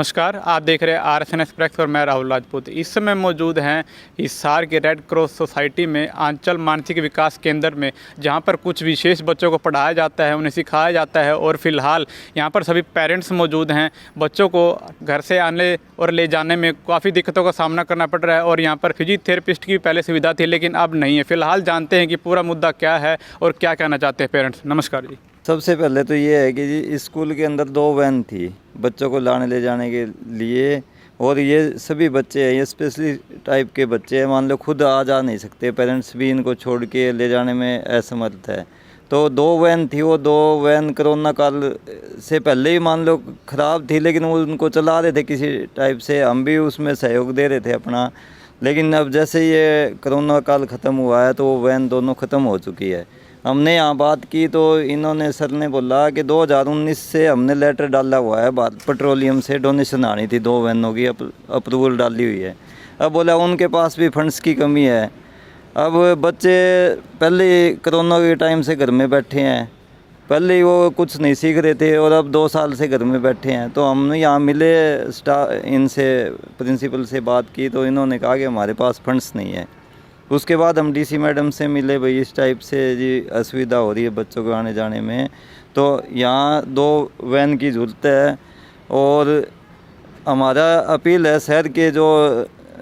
नमस्कार, आप देख रहे हैं RSN एक्सप्रेस और मैं राहुल राजपूत। इस समय मौजूद हैं हिसार के रेड क्रॉस सोसाइटी में आंचल मानसिक विकास केंद्र में, जहां पर कुछ विशेष बच्चों को पढ़ाया जाता है, उन्हें सिखाया जाता है और फिलहाल यहां पर सभी पेरेंट्स मौजूद हैं। बच्चों को घर से आने और ले जाने में काफ़ी दिक्कतों का सामना करना पड़ रहा है और यहाँ पर फिजियोथेरेपिस्ट की पहले सुविधा थी लेकिन अब नहीं है। फिलहाल जानते हैं कि पूरा मुद्दा क्या है और क्या कहना चाहते हैं पेरेंट्स। नमस्कार जी। सबसे पहले तो ये है कि जी स्कूल के अंदर 2 वैन थी बच्चों को लाने ले जाने के लिए, और ये सभी बच्चे हैं, ये स्पेशली टाइप के बच्चे हैं, मान लो खुद आ जा नहीं सकते, पेरेंट्स भी इनको छोड़ के ले जाने में असमर्थ है। तो 2 वैन थी, वो 2 वैन कोरोना काल से पहले ही मान लो ख़राब थी, लेकिन वो उनको चला रहे थे किसी टाइप से, हम भी उसमें सहयोग दे रहे थे अपना। लेकिन अब जैसे ये कोरोना काल ख़त्म हुआ है तो वो वैन दोनों ख़त्म हो चुकी है। हमने यहाँ बात की तो इन्होंने सर ने बोला कि 2019 से हमने लेटर डाला हुआ है, भारत पेट्रोलियम से डोनेशन आनी थी, 2 वैनों की अप्रूवल डाली हुई है। अब बोला उनके पास भी फंड्स की कमी है। अब बच्चे पहले कोरोना के टाइम से घर में बैठे हैं, पहले ही वो कुछ नहीं सीख रहे थे और अब 2 साल से घर में बैठे हैं। तो हम यहाँ मिले इनसे, प्रिंसिपल से बात की तो इन्होंने कहा कि हमारे पास फंड्स नहीं है। उसके बाद हम डीसी मैडम से मिले, भाई इस टाइप से जी असुविधा हो रही है बच्चों को आने जाने में, तो यहाँ 2 वैन की ज़रूरत है। और हमारा अपील है शहर के जो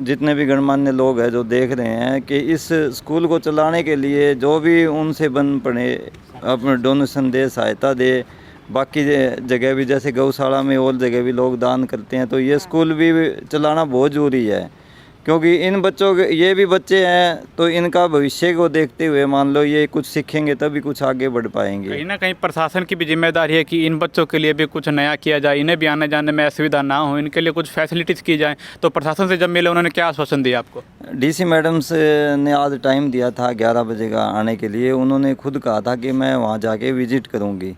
जितने भी गणमान्य लोग हैं जो देख रहे हैं कि इस स्कूल को चलाने के लिए जो भी उनसे बन पड़े अपने डोनेशन दे, सहायता दे। बाकी जगह भी जैसे गौशाला में और जगह भी लोग दान करते हैं, तो ये स्कूल भी चलाना बहुत ज़रूरी है, क्योंकि इन बच्चों के ये भी बच्चे हैं तो इनका भविष्य को देखते हुए मान लो ये कुछ सीखेंगे तभी कुछ आगे बढ़ पाएंगे। कहीं ना कहीं प्रशासन की भी जिम्मेदारी है कि इन बच्चों के लिए भी कुछ नया किया जाए, इन्हें भी आने जाने में असुविधा ना हो, इनके लिए कुछ फैसिलिटीज़ की जाए। तो प्रशासन से जब मिले उन्होंने क्या आश्वासन दिया आपको? डीसी मैडम से ने आज टाइम दिया था 11 बजे का आने के लिए। उन्होंने खुद कहा था कि मैं वहाँ जाके विजिट करूँगी।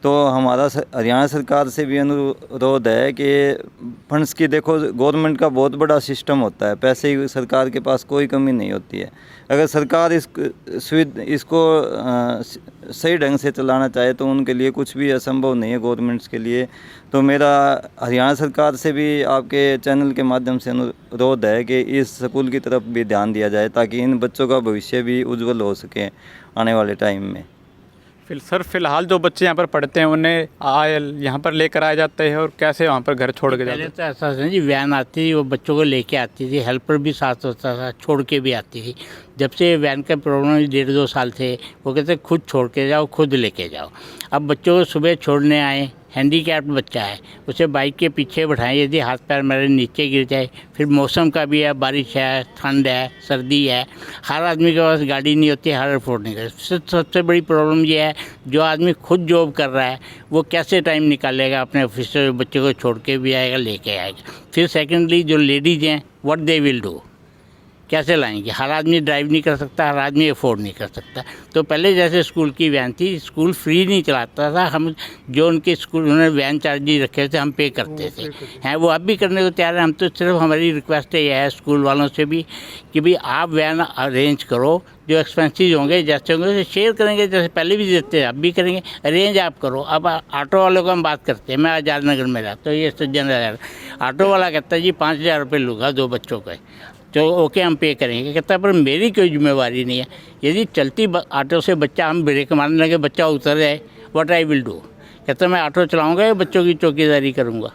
तो हमारा हरियाणा सरकार से भी अनुरोध है कि फंड्स की, देखो गवर्नमेंट का बहुत बड़ा सिस्टम होता है, पैसे की सरकार के पास कोई कमी नहीं होती है। अगर सरकार इसको सही ढंग से चलाना चाहे तो उनके लिए कुछ भी असंभव नहीं है गवर्नमेंट्स के लिए। तो मेरा हरियाणा सरकार से भी आपके चैनल के माध्यम से अनुरोध है कि इस स्कूल की तरफ भी ध्यान दिया जाए ताकि इन बच्चों का भविष्य भी उज्जवल हो सके आने वाले टाइम में। सर फिलहाल जो बच्चे यहाँ पर पढ़ते हैं उन्हें यहाँ पर लेकर आए जाते हैं और कैसे वहाँ पर घर छोड़ के जाते हैं? पहले तो ऐसा था जी, वैन आती थी, वो बच्चों को लेके आती थी, हेल्पर भी साथ होता था, छोड़ के भी आती थी। जब से वैन का प्रॉब्लम 1.5-2 साल थे, वो कहते खुद छोड़ के जाओ, खुद लेके जाओ। अब बच्चों को सुबह छोड़ने आए, हैंडीकैप्ड बच्चा है, उसे बाइक के पीछे बैठाएं, यदि हाथ पैर मेरे नीचे गिर जाए, फिर मौसम का भी है, बारिश है, ठंड है, सर्दी है, हर आदमी के पास गाड़ी नहीं होती, हर अफोर्ड नहीं कर। सबसे बड़ी प्रॉब्लम ये है, जो आदमी खुद जॉब कर रहा है वो कैसे टाइम निकालेगा अपने ऑफिस से, बच्चे को छोड़ के भी आएगा, लेके आएगा। फिर सेकेंडली जो लेडीज़ हैं, व्हाट दे विल डू, कैसे लाएंगे? हर आदमी ड्राइव नहीं कर सकता, हर आदमी अफोर्ड नहीं कर सकता। तो पहले जैसे स्कूल की वैन थी, स्कूल फ्री नहीं चलाता था, हम जो उनके स्कूल उन्होंने वैन चार्जेस रखे थे हम पे करते थे, हैं वो अब भी करने को तैयार है। हम तो सिर्फ हमारी रिक्वेस्ट ये है स्कूल वालों से भी कि भाई आप वैन अरेंज करो, जो एक्सपेंसेस होंगे जैसे होंगे शेयर करेंगे, जैसे पहले भी देते हैं अब भी करेंगे, अरेंज आप करो। अब ऑटो वालों को हम बात करते हैं, मैं आज़ाद नगर में रहता हूँ, ये सज्जन ऑटो वाला कहता है जी 5,000 रुपये लूँगा 2 बच्चों का, तो ओके हम पे करेंगे। कहता है पर मेरी कोई जिम्मेवारी नहीं है, यदि चलती ऑटो से बच्चा हम ब्रेक मारने लगे, बच्चा उतर जाए, व्हाट आई विल डू। कहता है मैं ऑटो चलाऊँगा या बच्चों की चौकीदारी करूँगा।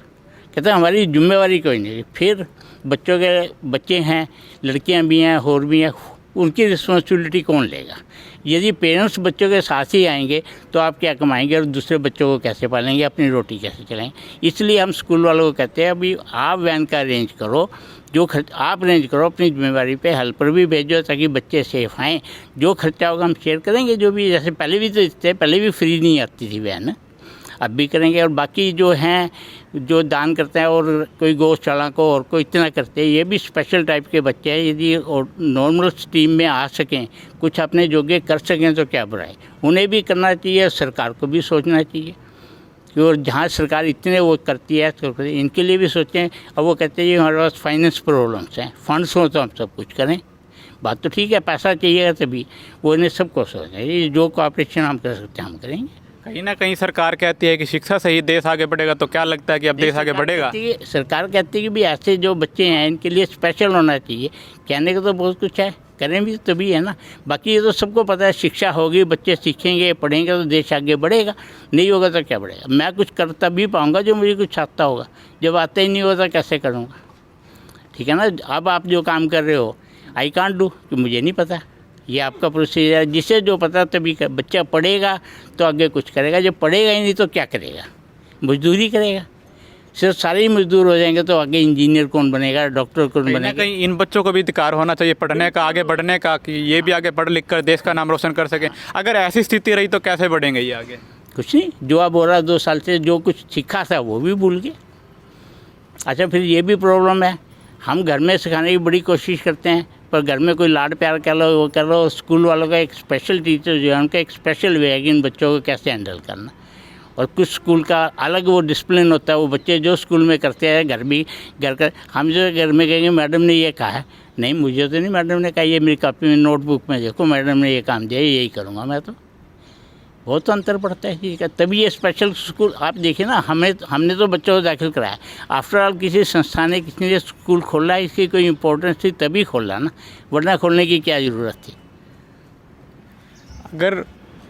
कहता है हमारी जिम्मेवारी कोई नहीं। फिर बच्चों के बच्चे हैं, लड़कियाँ भी हैं और भी हैं, उनकी रिस्पॉन्सिबिलिटी कौन लेगा? यदि पेरेंट्स बच्चों के साथ ही आएंगे तो आप क्या कमाएंगे और दूसरे बच्चों को कैसे पालेंगे, अपनी रोटी कैसे चलाएंगे? इसलिए हम स्कूल वालों को कहते हैं अभी आप वैन का अरेंज करो, जो खर्च आप अरेंज करो, अपनी जिम्मेवारी पे हेल्पर भी भेजो ताकि बच्चे सेफ आएँ। जो खर्चा होगा हम शेयर करेंगे, जो भी जैसे पहले भी तो इससे पहले भी फ्री नहीं आती थी वैन, अब भी करेंगे। और बाकी जो हैं जो दान करते हैं और कोई गौशाला को और कोई इतना करते हैं, ये भी स्पेशल टाइप के बच्चे हैं, यदि और नॉर्मल स्ट्रीम में आ सकें, कुछ अपने जोगे कर सकें तो क्या बुराई, उन्हें भी करना चाहिए, सरकार को भी सोचना चाहिए। और जहाँ सरकार इतने वो करती है तो इनके लिए भी सोचें। अब वो कहते हैं हमारे पास फाइनेंस प्रॉब्लम्स हैं, फंड्स हो तो हम सब कुछ करें। बात तो ठीक है, पैसा चाहिएगा तभी, वो इन्हें सबको सोचना है, जो कोऑपरेशन हम कर सकते हैं हम करेंगे। कहीं ना कहीं सरकार कहती है कि शिक्षा से ही देश आगे बढ़ेगा, तो क्या लगता है कि अब देश आगे बढ़ेगा? सरकार कहती है कि भी ऐसे जो बच्चे हैं इनके लिए स्पेशल होना चाहिए। कहने का तो बहुत कुछ है, करें भी तभी है ना। बाकी ये तो सबको पता है, शिक्षा होगी, बच्चे सीखेंगे पढ़ेंगे तो देश आगे बढ़ेगा, नहीं होगा तो क्या बढ़ेगा। मैं कुछ कर तभी पाऊँगा जो मुझे कुछ आता होगा, जब आता ही नहीं होता कैसे करूँगा, ठीक है ना। अब आप जो काम कर रहे हो आई कांट डू, कि मुझे नहीं पता, ये आपका प्रोसीजर है। जिसे जो पता तभी कर, बच्चा पढ़ेगा तो आगे कुछ करेगा, जब पढ़ेगा ही नहीं तो क्या करेगा, मजदूरी करेगा। सिर्फ सारे ही मजदूर हो जाएंगे तो आगे इंजीनियर कौन बनेगा, डॉक्टर कौन बनेगा। कहीं इन बच्चों को भी अधिकार होना चाहिए पढ़ने का, आगे बढ़ने का, कि ये भी आगे पढ़ लिख कर देश का नाम रोशन कर सकें। अगर ऐसी स्थिति रही तो कैसे बढ़ेंगे ये आगे? कुछ नहीं, जो अब हो रहा 2 साल से जो कुछ सीखा था वो भी भूल गए। अच्छा, फिर ये भी प्रॉब्लम है, हम घर में सिखाने की बड़ी कोशिश करते हैं, पर घर में कोई लाड प्यार कर लो वो कर लो। स्कूल वालों का एक स्पेशल टीचर जो है उनका एक स्पेशल वे है कि इन बच्चों को कैसे हैंडल करना। और कुछ स्कूल का अलग वो डिसिप्लिन होता है, वो बच्चे जो स्कूल में करते हैं घर का, हम जो घर में कहेंगे मैडम ने ये कहा है, नहीं मुझे तो नहीं मैडम ने कहा, ये मेरी कॉपी में नोटबुक में देखो मैडम ने ये काम दिया, यही करूँगा मैं। तो बहुत अंतर पड़ता है चीज़ का। तभी ये स्पेशल स्कूल आप देखिए ना, हमने तो बच्चों को दाखिल कराया, आफ्टर ऑल किसी संस्था ने किसी ने स्कूल खोला है, इसकी कोई इम्पोर्टेंस थी तभी खोला ना, वरना खोलने की क्या ज़रूरत थी।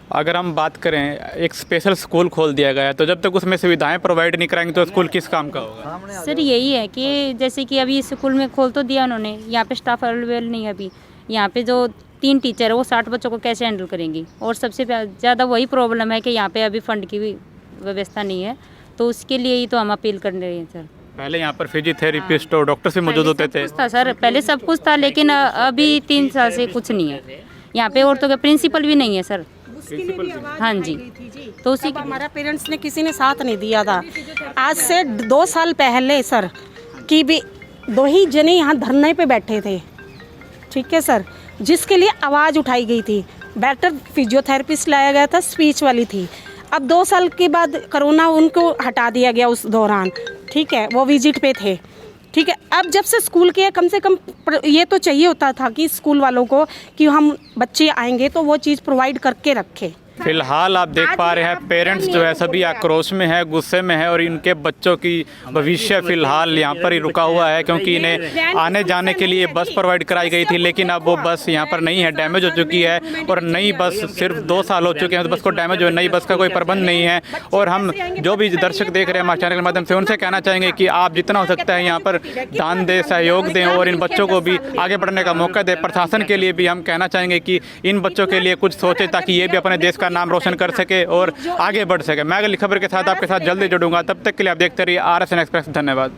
अगर हम बात करें, एक स्पेशल स्कूल खोल दिया गया है, तो जब तक उसमें सुविधाएं प्रोवाइड नहीं कराएंगे तो स्कूल किस काम का होगा? सर यही है कि जैसे कि अभी स्कूल में खोल तो दिया उन्होंने, यहाँ पे स्टाफ अवेलेबल नहीं है अभी, यहाँ पे जो 3 टीचर है वो 60 बच्चों को कैसे हैंडल करेंगी। और सबसे ज़्यादा वही प्रॉब्लम है कि यहाँ पे अभी फंड की भी व्यवस्था नहीं है, तो उसके लिए ही तो हम अपील कर रहे हैं सर। पहले यहाँ पर फिजियोथेरेपिस्ट और डॉक्टर से मौजूद होते थे। था सर, पहले सब कुछ था, लेकिन अभी 3 साल से कुछ नहीं है यहाँ पे। और तो क्या प्रिंसिपल भी नहीं है सर। हाँ जी, तो उसी हमारा पेरेंट्स ने किसी ने साथ नहीं दिया था। आज से 2 साल पहले सर कि भी 2 ही जने यहाँ धरने पे बैठे थे, ठीक है सर, जिसके लिए आवाज़ उठाई गई थी। बेटर फिजियोथेरेपिस्ट लाया गया था, स्पीच वाली थी। अब 2 साल के बाद कोरोना उनको हटा दिया गया उस दौरान, ठीक है, वो विजिट पे थे, ठीक है। अब जब से स्कूल के कम से कम ये तो चाहिए होता था कि स्कूल वालों को कि हम बच्चे आएंगे तो वो चीज़ प्रोवाइड करके रखें। फिलहाल आप देख पा रहे हैं पेरेंट्स जो है सभी आक्रोश में है, गुस्से में है, और इनके बच्चों की भविष्य फिलहाल यहाँ पर ही रुका हुआ है, क्योंकि इन्हें आने जाने के लिए बस प्रोवाइड कराई गई थी, लेकिन अब वो बस यहाँ पर नहीं है, डैमेज हो चुकी है। और नई बस सिर्फ 2 साल हो चुके हैं तो बस को डैमेज हो, नई बस का कोई प्रबंध नहीं है। और हम जो भी दर्शक देख रहे हैं हमारे चैनल के माध्यम से, उनसे कहना चाहेंगे कि आप जितना हो सकता है यहाँ पर दान दें, सहयोग दें, और इन बच्चों को भी आगे बढ़ने का मौका दें। प्रशासन के लिए भी हम कहना चाहेंगे कि इन बच्चों के लिए कुछ सोचे, ताकि ये भी अपने देश का नाम रोशन कर सके और आगे बढ़ सके। मैं अगली खबर के साथ आपके साथ जल्दी जुड़ूंगा, तब तक के लिए आप देखते रहिए RSN एक्सप्रेस। धन्यवाद।